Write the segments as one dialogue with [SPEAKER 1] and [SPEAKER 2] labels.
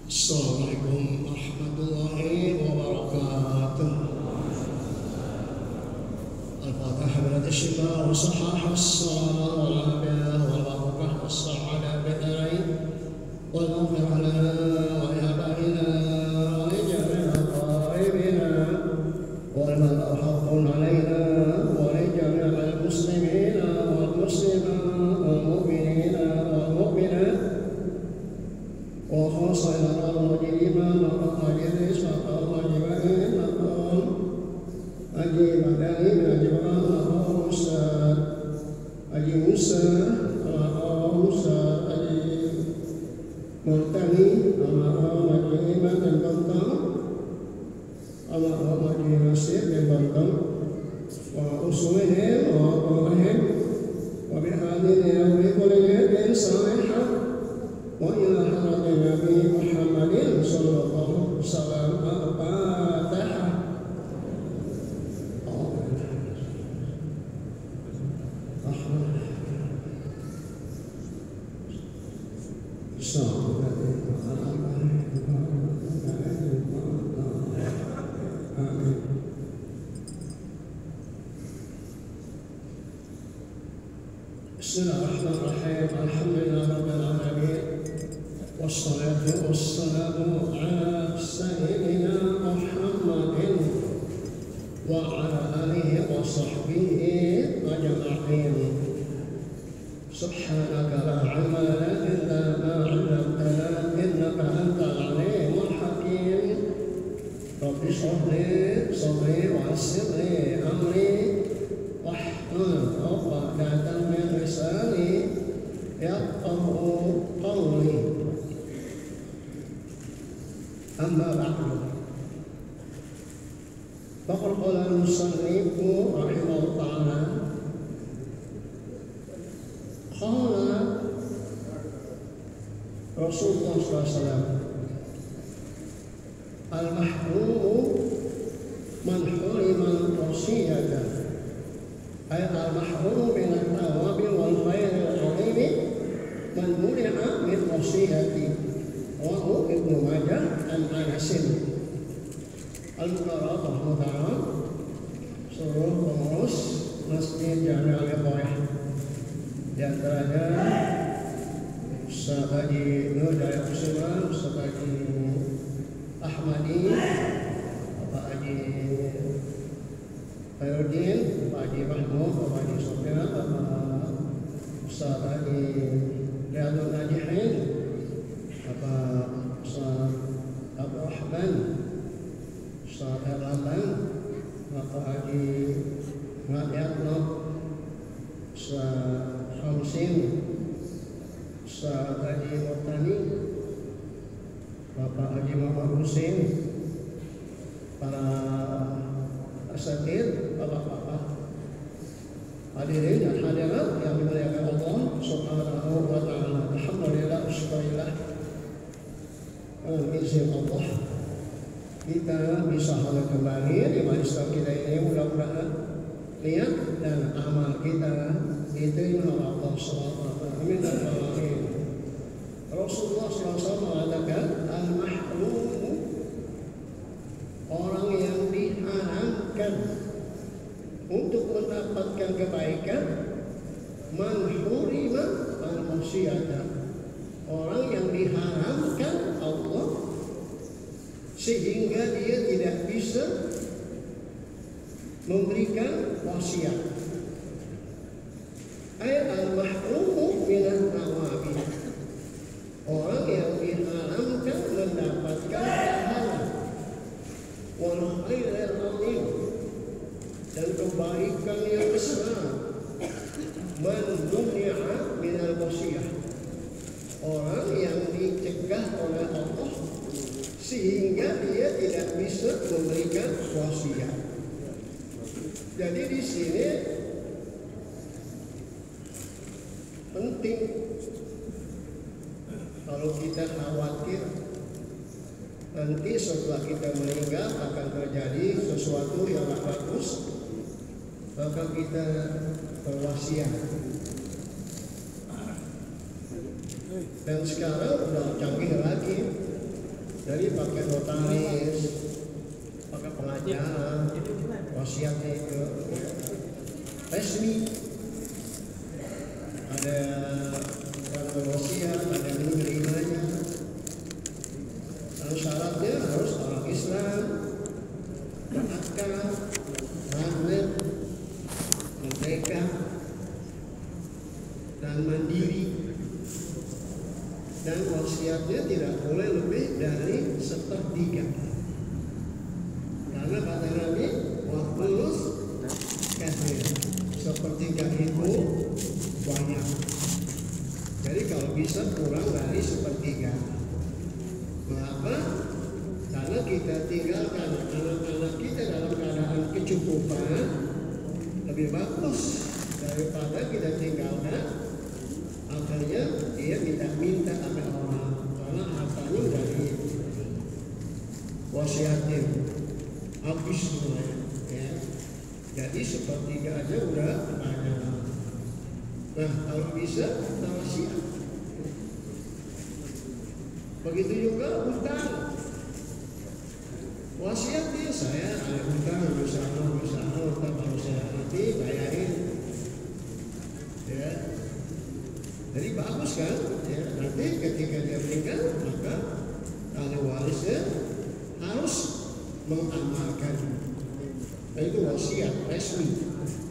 [SPEAKER 1] Assalamualaikum warahmatullahi wabarakatuh. Al-Fatihah bil-Shifaa wa sahhah as-salam wa al-afiyah. صالحين وأبراهيم وبهذه وبكل يد صالحة وإلى حضرة النبي محمد صلى الله عليه وسلم الفاتحة. بسم الله الرحمن الرحيم. الحمد لله رب العالمين والصلاة والسلام على سيدنا محمد وعلى آله وصحبه أجمعين. سبحانك لا علم لنا إلا ما علمتنا إنك أنت العليم الحكيم. رب اشرح لي صدري ويسر لي أمري واحلل عقدة من لساني يفقهوا قولي. أما بعد فقد قال المصنف رحمه الله تعالى قال رسول الله صلى الله عليه وسلم المحروم من حرم الوصية أي المحروم من الثواب والخير العظيم من منع من وصيته. رواه ابن ماجه عن أنس. Al-Muqarrab rahimahullah suruh pengurus Masjid Jami' Al-Ikhwah, di antaranya Ustaz Haji Nur Jaya Kusuma, Ustaz Haji Ahmadi, Bapak Haji Khairuddin, Bapak Haji Mahmud, Bapak Haji Sofyan, Bapak Ustaz Haji Riyadul Najihin, Bapak Ustaz Abdul Rahman, Ustaz Erlambang, Bapak Haji Ngadiatno, Ustaz Hamsin, Ustaz Haji Murtani, Bapak Haji Muhammad Husin, para asatidz, bapak-bapak, hadirin dan hadirat yang dimuliakan Allah Subhanahu wa taala. Alhamdulillah, syukurillah, izin Allah kita bisa hadir kembali di majelis kita ini. Mudah-mudahan niat dan amal kita diterima oleh Allah SWT. Amin. Rasulullah SAW mengatakan al-mahrum, orang yang diharamkan untuk mendapatkan kebaikan, man hurima al-wasiyata, orang yang diharamkan Allah sehingga dia tidak bisa memberikan wasiat. Ay al-mahrumu minan nawabi, orang yang diharamkan mendapatkan pahala wal khairil azim, dan kebaikan yang besar. Man dunya minal wasiyah, orang yang dicegah oleh Allah sehingga dia tidak bisa memberikan wasiat. Jadi di sini penting, kalau kita khawatir nanti setelah kita meninggal akan terjadi sesuatu yang tidak bagus, maka kita berwasiat. Dan sekarang udah canggih lagi, jadi pakai notaris, pakai pengacara, wasiatnya itu resmi. Ada yang berwasiat, ada yang menerimanya. Dan syaratnya harus orang Islam, berakal, adil, merdeka, dan mandiri. Dan wasiatnya tidak boleh lebih dari 1/3. Karena kata Nabi, waqulus kathir, 1/3 itu banyak. Jadi kalau bisa kurang dari 1/3. Mengapa? Karena kita tinggalkan anak-anak kita dalam keadaan kecukupan, lebih bagus daripada kita tinggalkan. Akhirnya dia minta sama orang karena hartanya udah wasiatin habis semuanya ya. Jadi sepertiga aja udah banyak. Nah kalau bisa kita wasiat. Begitu juga utang. Wasiat dia, saya ada utang berusaha utang kalau saya mati bayarin ya. Jadi bagus kan ya, nanti ketika dia meninggal maka ahli warisnya harus mengamalkan. Nah, itu wasiat resmi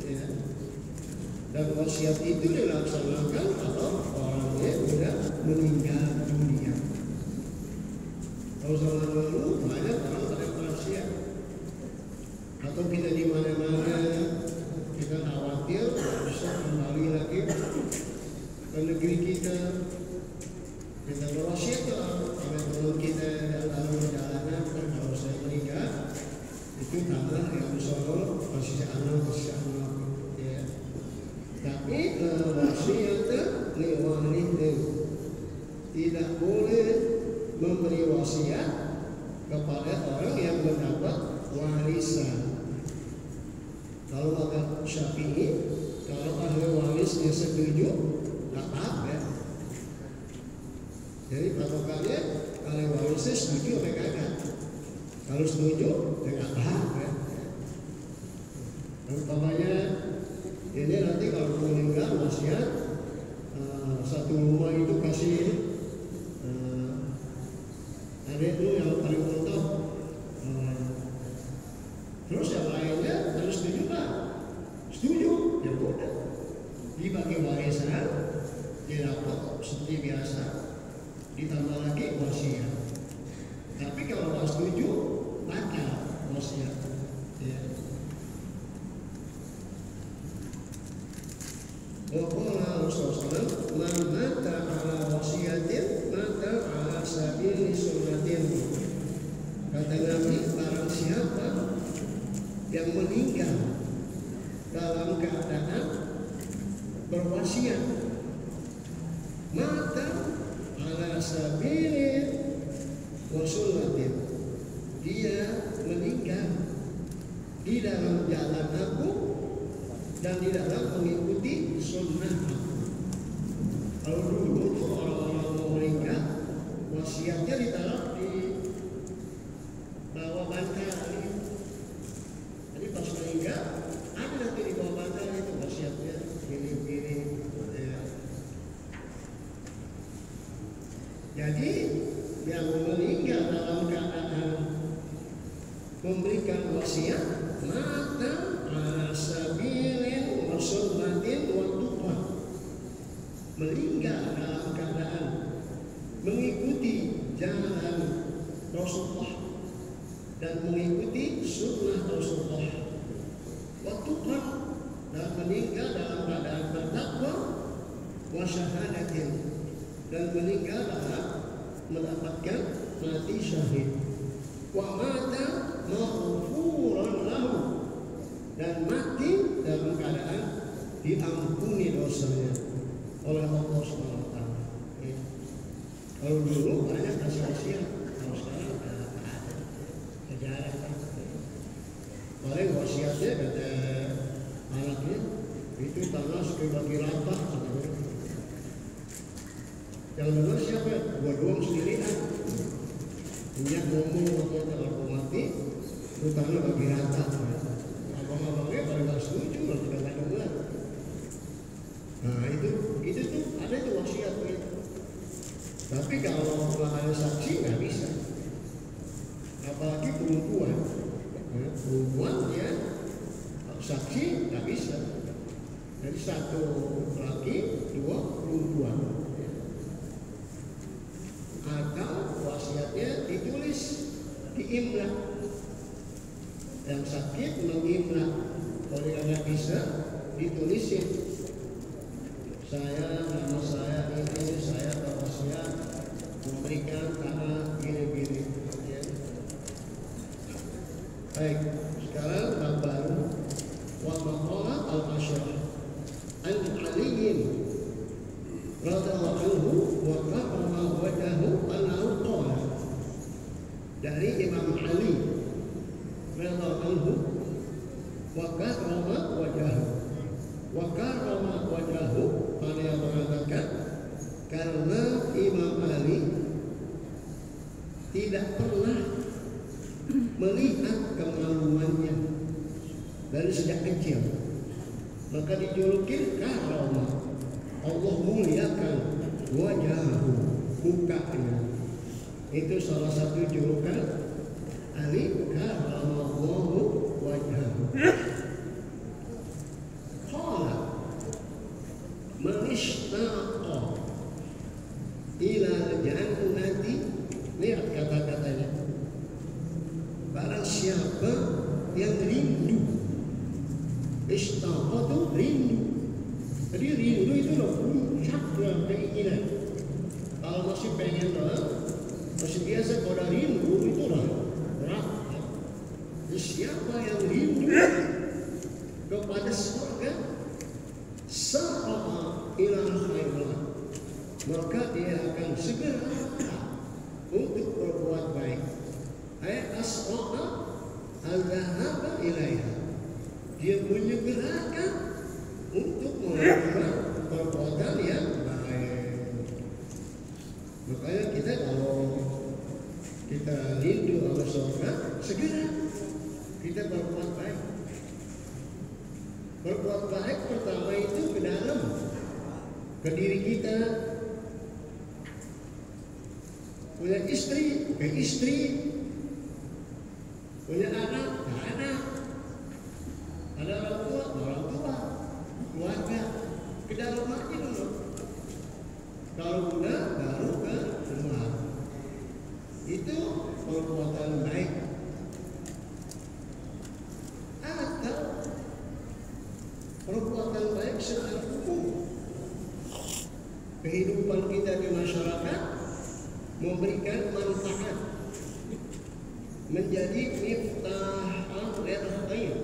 [SPEAKER 1] ya. Dan wasiat itu dilaksanakan kalau orangnya sudah meninggal dunia. Kalau zaman dulu banyak orang ada wasiat, atau kita di mana-mana kita khawatir bisa kembali lagi ke negeri kita berwasiat kalau teman kita dalam perjalanan kalau saya meninggal itu tanah yang besar kasih anak ya. Tapi wasiat liwarithi tidak boleh memberi wasiat kepada orang yang mendapat warisan. Kalau agak Syafi'i, kalau ahli warisnya setuju, tak apa ya. Jadi patokannya ahli warisnya setuju apa kagak. Kalau setuju, tidak apa ya. Umpamanya ini nanti kalau meninggal wasiat satu rumah itu kasih ada itu yang paling mentok, terus yang lainnya harus setuju kan? Setuju, ya udah dibagi warisan, didapat seperti biasa, ditambah lagi wasiat. Tapi kalau nggak setuju, batal wasiat. Ya. Waqala Rasulullah, man mata ala wasiatin mata ala sabili sunnatin. Kata Nabi, barang siapa yang meninggal dalam keadaan berwasiat, mata ala sabili sunnatin, dia meninggal di dalam jalan aku dan di dalam mengikuti sunnah aku. Kalau dulu orang-orang mau meninggal, wasiatnya ditaruh di bawah bantal. Jadi pas meninggal, ada nanti di bawah bantal itu wasiatnya gini-gini. Ya. Jadi yang meninggal dalam keadaan memberikan wasiat, mata ala sabilin wa sunnatin wa tuqwa, meninggal dalam keadaan mengikuti jalan Rasulullah dan mengikuti sunnah Rasulullah, wa tuqwa, dan meninggal dalam keadaan bertakwa, wa syahadatin, dan meninggal dalam mendapatkan mati syahid, wa mata maghfuran lahu, dan mati dalam keadaan diampuni dosanya oleh Allah SWT. Ya. Kalau dulu banyak kasih wasiat, kalau sekarang ada sejarah. Paling wasiatnya kata anaknya itu tanah bagi rata. Yang benar siapa? Gua doang sendirian. Minyak ngomong waktu aku mati, itu tanah bagi rata. Abang-abangnya pada nggak setuju, tidak ada benar. Nah itu tuh ada itu wasiat gitu. Tapi kalau nggak ada saksi nggak bisa. Apalagi perempuan, perempuan ya saksi nggak bisa. Jadi satu laki, dua perempuan. Atau wasiatnya ditulis di imla. Yang sakit mengimla, kalau nggak bisa ditulisin. Saya, nama saya ini, saya berwasiat memberikan tanah gini-gini. Ya. Baik, sekarang bab baru. Wa maqala an aliyin radhiyallahu anhu wa karrama wajhahu annahu qala, dari Imam Ali radhiyallahu anhu wa karrama wajhahu beliau mengatakan karena Imam Ali tidak pernah melihat kemaluannya dari sejak kecil, maka dijuluki karomah. Allah muliakan wajahku, mukanya. Itu salah satu julukan Ali, karamallahu wajhahu. Qala man ishtaqa ila jannati, lihat kata-katanya, barang siapa yang rindu, ishtaqa itu rindu. Jadi rindu itu loh, puncak dalam keinginan. Kalau masih pengen masih biasa, kalau ada rindu itu lah berat. Jadi siapa yang rindu kepada surga, sa'a ila khairat, maka dia akan segera untuk berbuat baik. Asra'a al-dhahaba ilaiha, dia menyegerakan untuk melakukan perbuatan yang baik. Makanya kita kalau kita rindu sama surga, segera kita berbuat baik. Berbuat baik pertama itu ke dalam, ke diri kita. Punya istri, ke istri. Punya anak, ke anak. Ada orang tua, keluarga. Ke dalam hati dulu. Kalau udah, baru ke luar. Itu perbuatan baik. Atau perbuatan baik secara umum. Kehidupan kita di masyarakat memberikan manfaat, menjadi miftah al-khair,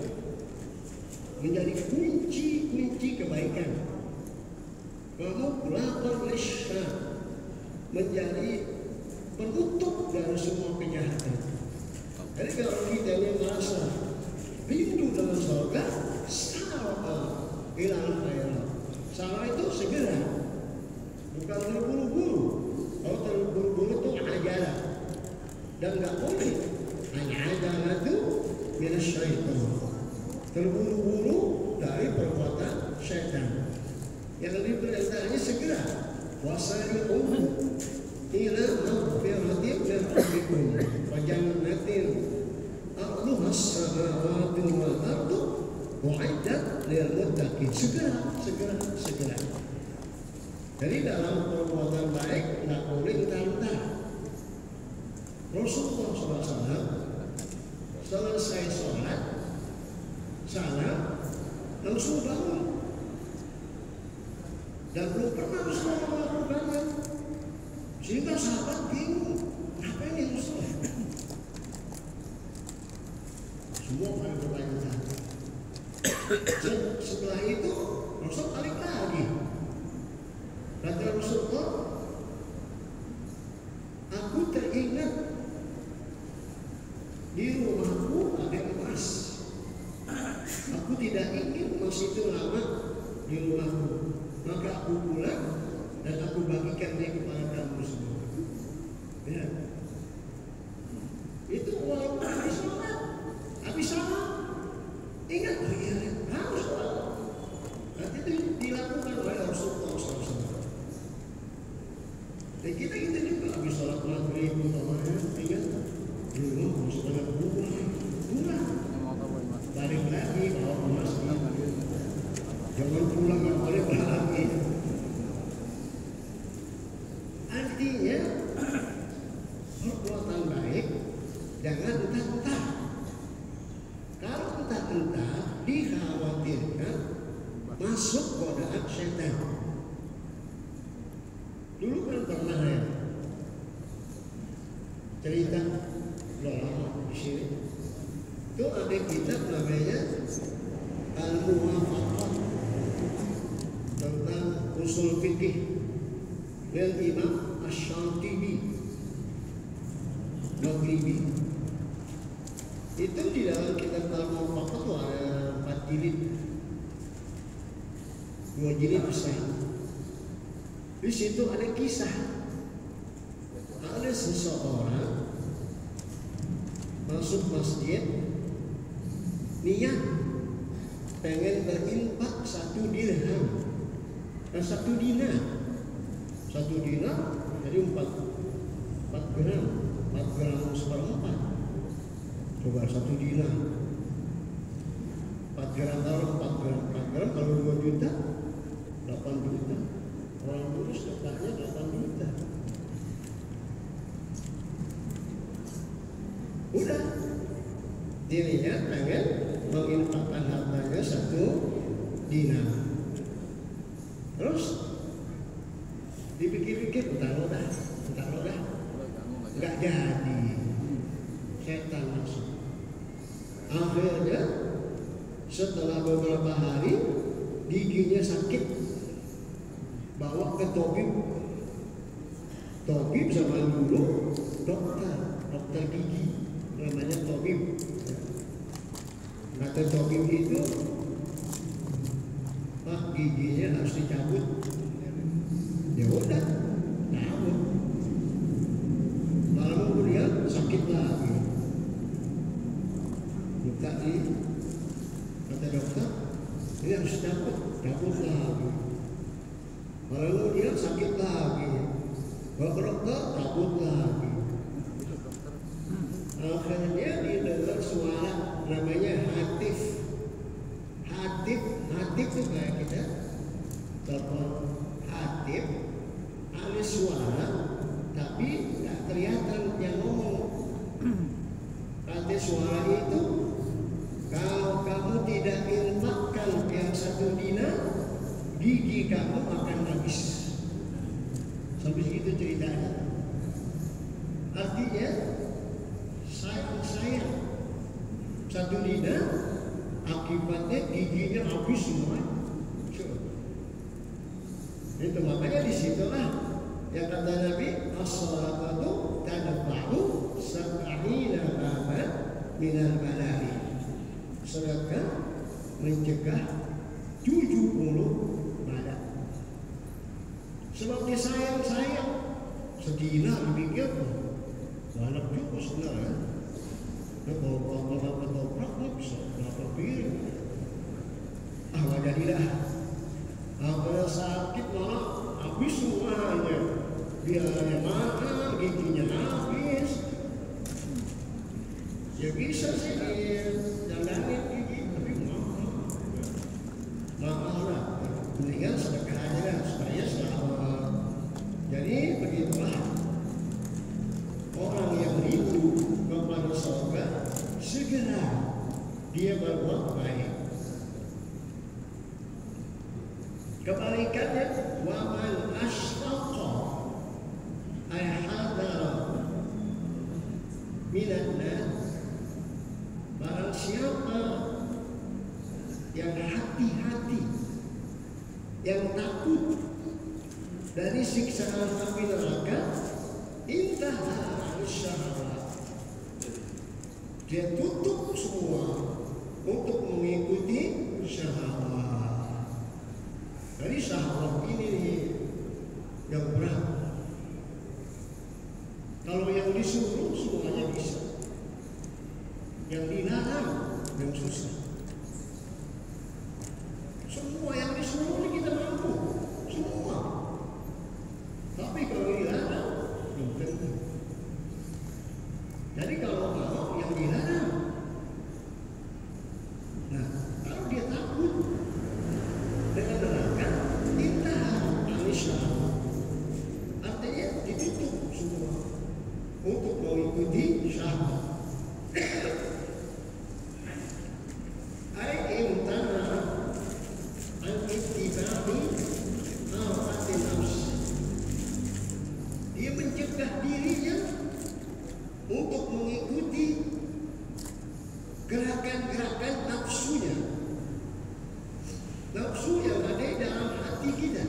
[SPEAKER 1] menjadi kunci kebaikan. Pemughlaqan lisyar, menjadi penutup dari semua kejahatan. Jadi kalau kita merasa rindu dalam surga, sa'a ilal khairat. Sa'a itu segera, bukan terburu-buru. Kalau terburu-buru itu ajalah, dan nggak boleh. Al-ajalah itu minas syaitan, terburu-buru dari perbuatan syaitan. Yang lebih perintahnya segera, wasari'u ila maghfiratin min rabbikum wa jannatin arduha as-samawati wal ardu u'iddat lil muttaqin. Segera. Jadi dalam perbuatan baik tidak boleh entar-entar. Rasulullah SAW selesai sholat, salam, langsung bangun. Dan belum pernah Rasulullah melakukannya. Sehingga sahabat bingung, apa ini Rasulullah? Semua pada bertanya. Setelah itu Rasul balik lagi. Kata Rasulullah, aku teringat di rumahku ada emas. Aku tidak ingin emas itu lama di rumahku. Maka aku pulang dan aku bagikannya kepada kamu semua. Ya. Itu walaupun habis sholat, ingat, oh iya, harus sholat. Nanti itu dilakukan oleh Rasulullah SAW. Dan kita juga habis sholat maghrib, ingat, dulu harus banyak pulang, balik lagi bawa ke masjid. Jangan pulang nggak boleh lagi. Artinya perbuatan baik jangan entah-entah. Kalau entah-entah dikhawatirkan masuk godaan setan. Dulu kan pernah ya cerita lama di sini. Itu ada kitab namanya Al-Muwafaqah usul fikih dan Imam Asy-Syatibi Maghribi. Itu di dalam kitab Al-Muwaffaq itu ada 4 jilid, 2 jilid besar. Di situ ada kisah, ada seseorang masuk masjid, niat pengen berinfak 1 dirham dan 1 dinar. 1 dinar jadi 4 gram, 4 gram seperempat. Coba 1 dinar 4 gram taruh 4 gram kalau 2 juta 8 juta. Orang lulus letaknya 8 juta. Udah dirinya pengen menginfakkan hartanya 1 dinar. Terus dipikir-pikir taruh dah, nggak jadi. Setan masuk. Akhirnya setelah beberapa hari giginya sakit, bawa ke tabib zaman dulu dokter gigi namanya tabib. Kata tabib itu, Pak, giginya harus dicabut. Ya udah, cabut. Malam kemudian sakit lagi. Minta kata dokter, ini harus cabut lagi. Malam kemudian sakit lagi. Bawa ke dokter, cabut lagi. Akhirnya didengar suara namanya hatif. Hatif itu kayak kita telepon hatif, ada suara tapi nggak kelihatan yang ngomong. Kata suara itu, kalau kamu tidak infakkan yang 1 dinar, gigi kamu akan habis. Sampai segitu ceritanya. Artinya sayang 1 dinar, akibatnya giginya habis semua. Itu makanya disitulah yang kata Nabi, as-salatu tadfa'u sab'ina baban minal bala'i. Sedekah mencegah 70 bala. Sebab dia sayang sedina dipikir banyak juga sebenarnya. Kalau ketoprak bisa berapa piring. Nggak jadilah. Kalau sakit malah habis semuanya. Biayanya mahal, giginya habis. Ya bisa sih jalanin gigi, tapi mahal lah. Mendingan sedekah aja supaya selamat. Jadi begitulah. Orang yang rindu kepada surga, segera dia berbuat baik. Kebalikannya, waman asfaqa ay hadara minan nas, barang siapa yang hati-hati, yang takut dari siksaan api neraka, intaha syahwat, dia tutup semua untuk mengikuti syahwat. Jadi syahwat ini nih yang berat. Kalau yang disuruh semuanya bisa, yang dilarang yang susah. Semua yang disuruh ini kita mampu, semua. Tapi kalau dilarang belum tentu. Jadi kalau mau yang dilarang, nah kalau dia takut dengan neraka, intaha syahwat, artinya ditutup semua untuk mengikuti syahwat. Ai imtana an ittiba'i hawatin nafs, dia mencegah dirinya untuk mengikuti gerakan-gerakan nafsunya. Nafsu yang ada di dalam hati kita.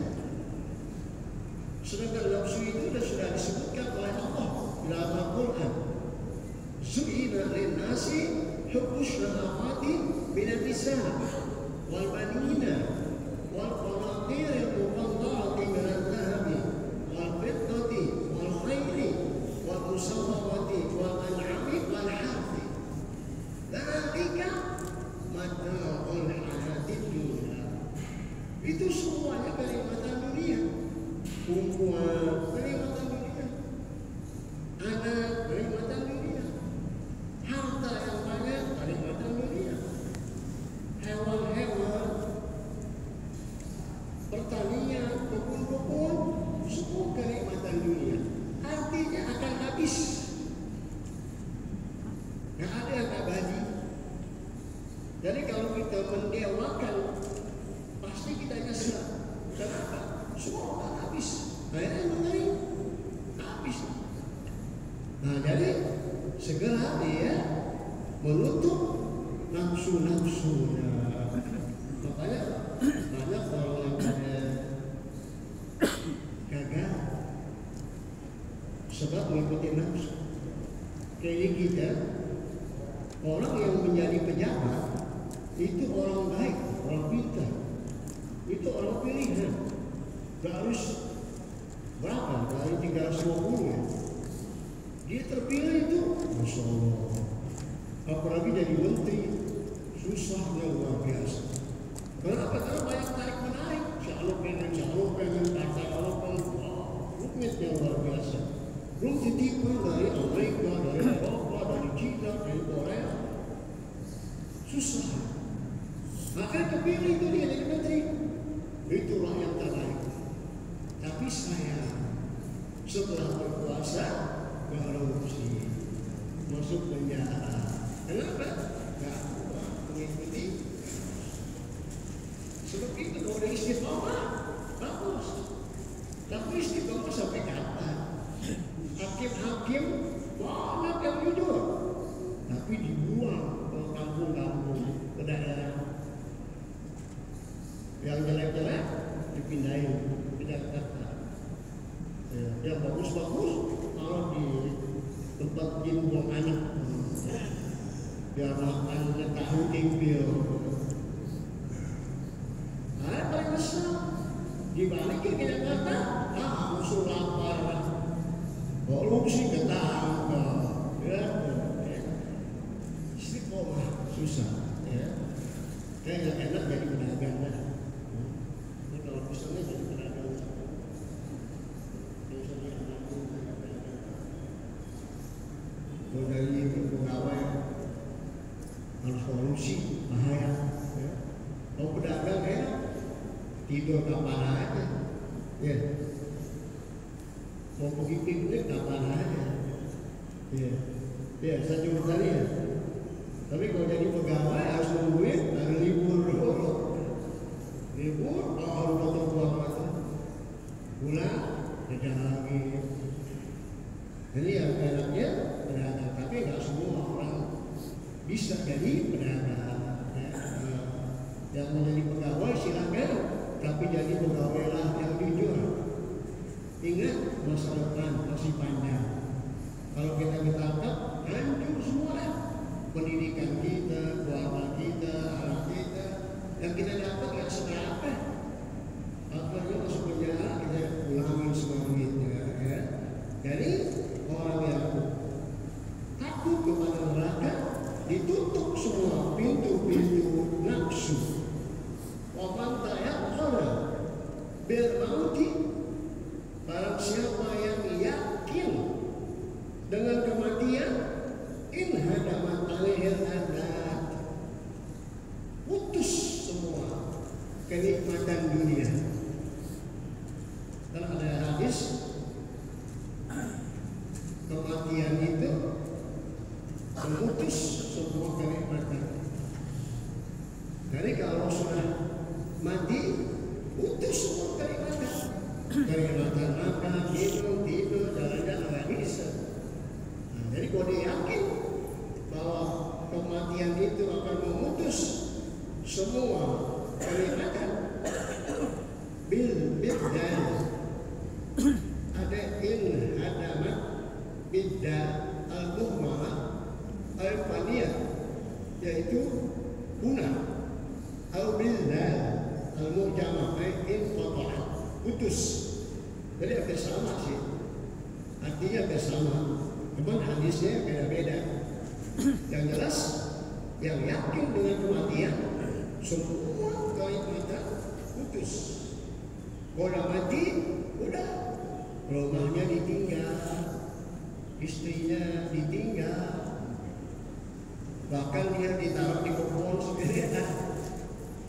[SPEAKER 1] masih hubbus syahawati minan nisa wal banina wal qanatir al muqantarati min al-dhahabi wal fiddati wal khayli wal musawwamati wal an'ami wal harthi. Dzalika mata'ul hayatid dunya. Itu semuanya kenikmatan dunia. Kumpulan kenikmatan dunia, anak kenikmatan dunia, harta yang banyak kenikmatan dunia, hewan-hewan, pertanian, kebun-kebun, semua kenikmatan dunia. Artinya akan habis. Nggak ada yang abadi. Jadi kalau kita mendewakan, pasti kita nyesal. Kenapa? Semua akan habis. Akhirnya mengenai habis. Nah, jadi segera dia menutup nafsu-nafsunya. Makanya banyak orang yang gagal sebab mengikuti nafsu. Kayak kita, orang yang menjadi pejabat itu orang baik, orang pintar, itu orang pilihan. Gak harus berapa, dari 320 ya. Dia terpilih itu, Masya Allah. Apalagi jadi menteri, susahnya luar biasa. Kenapa? Karena banyak tarik menarik. Calon pengen, partai pengen, rumitnya luar biasa. Belum ditipu dari Amerika, dari Eropa, dari China, dari Korea. Susah. Makanya kepilih itu dia jadi menteri. Itulah yang terbaik. Tapi saya setelah berkuasa korupsi, masuk penjara. Kenapa? Gak mengikuti. Sebab itu kalau ada istiqomah bagus. Tapi istiqomah sampai kapan? Hakim-hakim banyak yang jujur, tapi dibuang ke kampung-kampung, ke daerah. Yang jelek-jelek dipindahin ke Jakarta. Yang bagus-bagus kalau di tempat buang anak, biar makannya tahu timpil. Ada paling besar dibalikin ke Jakarta, musuh lapar, korupsi ketangkap, ya. Istiqomah susah, ya. Kayak enak jadi pedagang lah. Kalau misalnya jadi pedagang, kalau dari pegawai harus korupsi, bahaya. Ya. Kalau pedagang enak, tidur kapan aja, ya. Mau pergi piknik kapan aja, ya. Ya, saya cuma tadi ya. Tapi kalau jadi pegawai harus nungguin hari libur dulu. Libur, harus potong puasa, pulang, jajan lagi. Jadi yang enaknya pedagang, tapi nggak semua orang bisa jadi pedagang. Ya. Yang mau jadi pegawai silakan, tapi jadi pegawailah yang jujur. Ingat masa depan masih panjang. Kalau kita ditangkap, hancur semua. Pendidikan kita, keluarga kita, anak kita, yang kita dapat nggak seberapa. Akhirnya masuk penjara, kita ulangin semua duitnya. Ya. Jadi orang yang takut kepada neraka ditutup semua pintu-pintu nafsu. Waman tayaqqana bil mauti, barang siapa yang yakin dengan kematian, in hadamat alihil adat, putus semua kenikmatan dunia. Dan ada hadis, kematian itu memutus semua kenikmatan. Jadi kalau sudah mati, putus semua kenikmatan. Kenikmatan makan, tidur, jalan-jalan nggak bisa. Nah, jadi kalau dia yakin bahwa kematian itu akan memutus semua kenikmatan, bid'ah ada hadamat bid'ah al-muhmah al-fania, yaitu punah. Al-billah al-mu'jamah inqata'at, putus. Jadi hampir sama sih, artinya hampir sama, cuman hadisnya beda-beda. Yang jelas, yang yakin dengan kematian, semua kait kita putus. Kalau mati, udah, rumahnya ditinggal, istrinya ditinggal, bahkan dia ditaruh di kebun sendirian,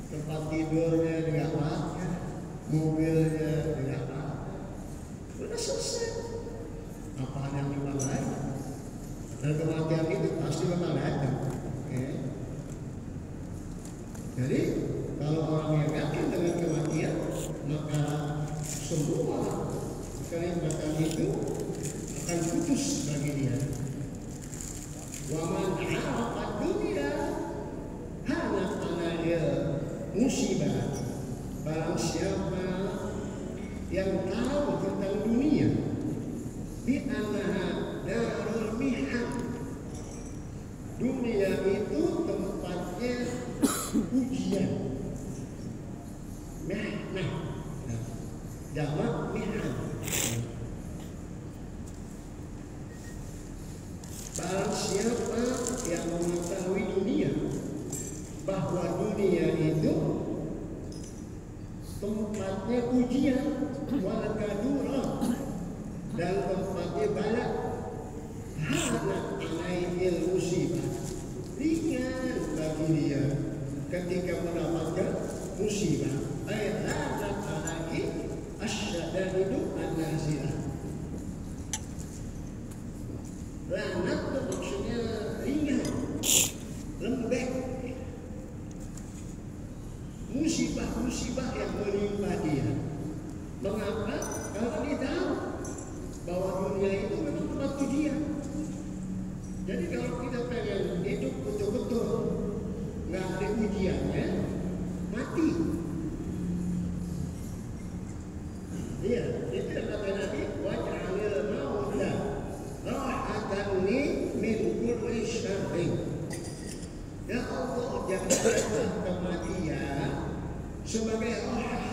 [SPEAKER 1] tempat tidurnya tidak pakai, mobilnya tidak pakai, udah selesai. Apa yang kita lain? Dan kematian itu pasti bakal datang. Jadi kalau orang yang yakin dengan kematian, maka semua kenikmatan itu akan putus bagi dia. Wa man 'arafa dunya hanat 'alaihi musibah. Barang siapa yang tahu tentang dunia, bi annaha darul mihan. Dunia itu tempatnya ujian. Mihnah. Jamak mihan. Barang siapa yang mengetahui dunia, bahwa dunia itu tempatnya ujian, wal kadura, dan tempatnya balak, hanat alaihil musibah, ringan bagi dia ketika mendapatkan musibah. Hanat alaihi asyadaidu an-nazilah. Lanat itu maksudnya ringan, lembek. Musibah-musibah yang menimpa dia. Mengapa? Karena dia tahu bahwa dunia itu memang tempat ujian. Jadi kalau kita pengen hidup betul-betul nggak ada ujiannya, mati. Iya, itu yang kata Nabi, waj'alil mauta rahatan li min kulli syarrin. Ya Allah, jadikanlah kematian sebagai rahah,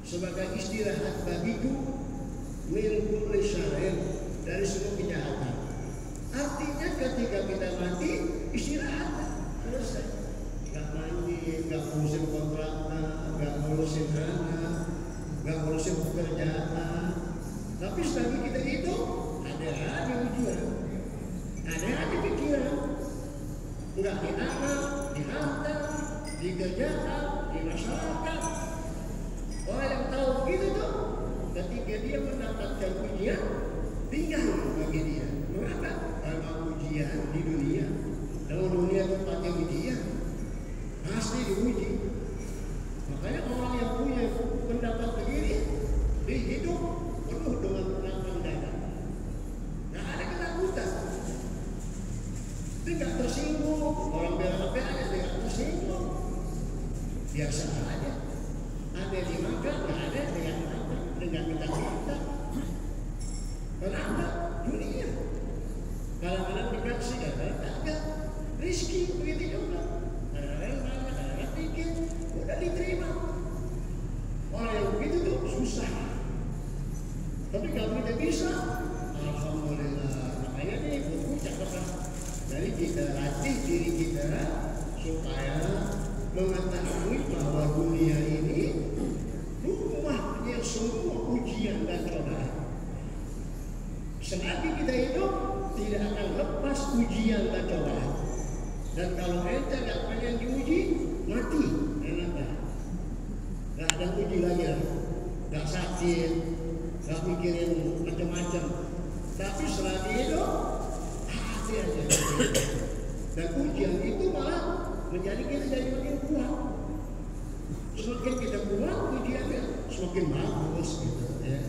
[SPEAKER 1] sebagai istirahat bagiku min kulli syarrin, dari semua kejahatan. Artinya ketika kita mati, istirahat, selesai. Gak mandi, gak ngurusin kontraknya, gak ngurusin anak, gak ngurusin pekerjaan. Tapi selagi kita hidup, ada ujian, ada pikiran. Enggak di anak, di harta, di kerjaan, di masyarakat. Orang yang tahu begitu tuh, ketika dia mendapatkan ujian, tinggal bagi dia. Mengapa? Karena ujian di dunia. Dalam dunia tempatnya ujian, pasti diuji. Makanya orang yang punya pendapat begini, di hidup penuh dengan lapang dada. Nggak ada ketakutan. Tidak tersinggung, orang bela-bela aja tidak tersinggung. Biasa aja. Ada dimakan, nggak ada yang makan, dengan minta-minta. Kenapa? Dunia. Kadang-kadang dikasih, kadang-kadang enggak. Rizki begitu juga. Kadang-kadang banyak, kadang-kadang dikit, udah diterima. Orang yang begitu tuh susah. Tapi kalau kita bisa, alhamdulillah. Makanya nih buku catatan. Jadi kita latih diri kita supaya mengetahui bahwa dunia ini rumahnya semua ujian dan cobaan. Selagi kita hidup, tidak akan lepas ujian dan cobaan. Dan kalau ente nggak pengen diuji, mati. Enak dah. Nggak ada uji lagi, nggak sakit, nggak mikirin macam-macam. Tapi selagi hidup, hati aja. Dan ujian itu malah menjadi kita jadi makin kuat. Semakin kita kuat, ujiannya semakin bagus gitu ya.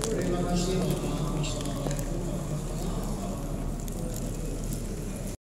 [SPEAKER 1] Terima kasih.